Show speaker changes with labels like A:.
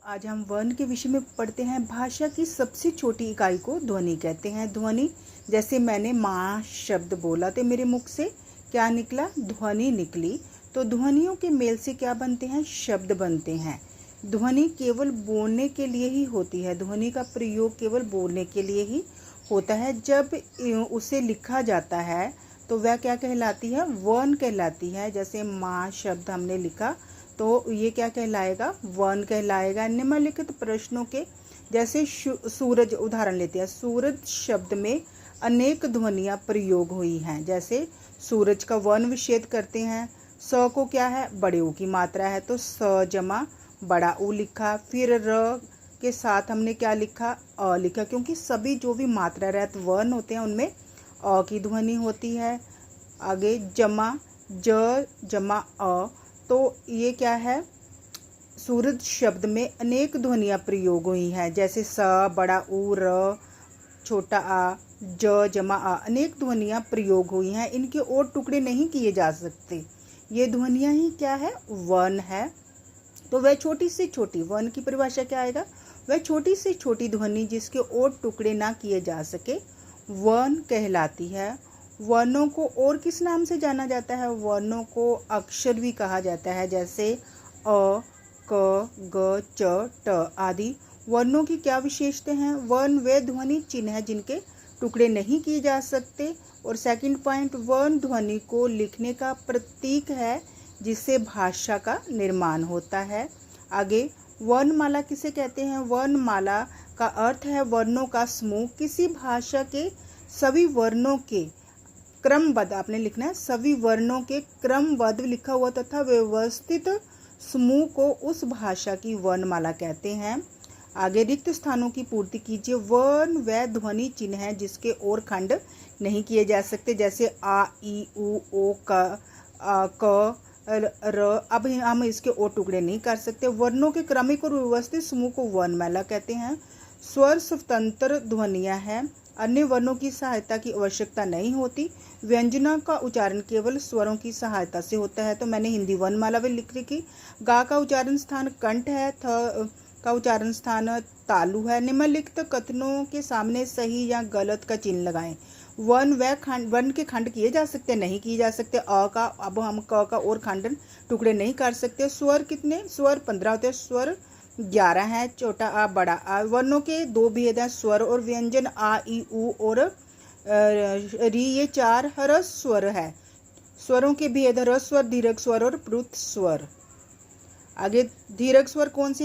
A: आज हम वर्ण के विषय में पढ़ते हैं। भाषा की सबसे छोटी इकाई को ध्वनि कहते हैं। ध्वनि, जैसे मैंने माँ शब्द बोला तो मेरे मुख से क्या निकला? ध्वनि निकली। तो ध्वनियों के मेल से क्या बनते हैं? शब्द बनते हैं। ध्वनि केवल बोलने के लिए ही होती है। ध्वनि का प्रयोग केवल बोलने के लिए ही होता है। जब उसे लिखा जाता है तो वह क्या कहलाती है? वर्ण कहलाती है। जैसे माँ शब्द हमने लिखा तो ये क्या कहलाएगा? वर्ण कहलाएगा। निम्नलिखित प्रश्नों के जैसे सूरज उदाहरण लेते हैं। सूरज शब्द में अनेक ध्वनियाँ प्रयोग हुई हैं। जैसे सूरज का वर्ण विच्छेद करते हैं। स को क्या है? बड़े ऊ की मात्रा है तो स जमा बड़ा ऊ लिखा। फिर र के साथ हमने क्या लिखा? अ लिखा, क्योंकि सभी जो भी मात्रा रहित वर्ण होते हैं उनमें अ की ध्वनि होती है। आगे जमा ज जमा अ, तो ये क्या है? सूरज शब्द में अनेक ध्वनियाँ प्रयोग हुई हैं। जैसे स, बड़ा ऊ, र, छोटा आ, ज जमा आ, अनेक ध्वनियाँ प्रयोग हुई हैं। इनके और टुकड़े नहीं किए जा सकते। ये ध्वनियाँ ही क्या है? वर्ण है। तो वह छोटी से छोटी, वर्ण की परिभाषा क्या आएगा? वह छोटी से छोटी ध्वनि जिसके और टुकड़े ना किए जा सके वर्ण कहलाती है। वर्णों को और किस नाम से जाना जाता है? वर्णों को अक्षर भी कहा जाता है। जैसे अ, क, ग, च, ट आदि। वर्णों की क्या विशेषताएं हैं? वर्ण वे ध्वनि चिन्ह है जिनके टुकड़े नहीं किए जा सकते। और सेकंड पॉइंट, वर्ण ध्वनि को लिखने का प्रतीक है जिससे भाषा का निर्माण होता है। आगे, वर्णमाला किसे कहते हैं? वर्णमाला का अर्थ है वर्णों का समूह। किसी भाषा के सभी वर्णों के क्रमबद्ध, आपने लिखना है सभी वर्णों के क्रमबद्ध लिखा हुआ तथा व्यवस्थित समूह को उस भाषा की वर्णमाला कहते हैं। आगे, रिक्त स्थानों की पूर्ति कीजिए। वर्ण व ध्वनि चिन्ह है जिसके और खंड नहीं किए जा सकते। जैसे आ, ई, उ, ओ, क, र। अब हम इसके और टुकड़े नहीं कर सकते। वर्णों के क्रमिक और व्यवस्थित समूह को वर्णमाला कहते हैं। स्वर स्वतंत्र ध्वनियाँ हैं। अन्य वर्णों की सहायता की आवश्यकता नहीं होती। व्यंजनों का उच्चारण केवल स्वरों की सहायता से होता है। तो मैंने हिंदी वर्णमाला में लिख रखी। गा का उच्चारण स्थान कंठ है। थ का उच्चारण स्थान तालु है। निम्नलिखित कथनों के सामने सही या गलत का चिन्ह लगाएं। वर्ण के खंड किए जा सकते? नहीं किए जा सकते। अ का, अब हम क का और खंडन टुकड़े नहीं कर सकते। स्वर कितने? स्वर 15 होते हैं। स्वर 11 है। छोटा आ, बड़ा आ। वर्णों के दो भेद हैं, स्वर और व्यंजन। आ, ई, उ और री, ये 4 ह्रस्व स्वर है। स्वरों के भेद ह्रस्व स्वर, दीर्घ स्वर और प्लुत स्वर। आगे, दीर्घ स्वर कौन से?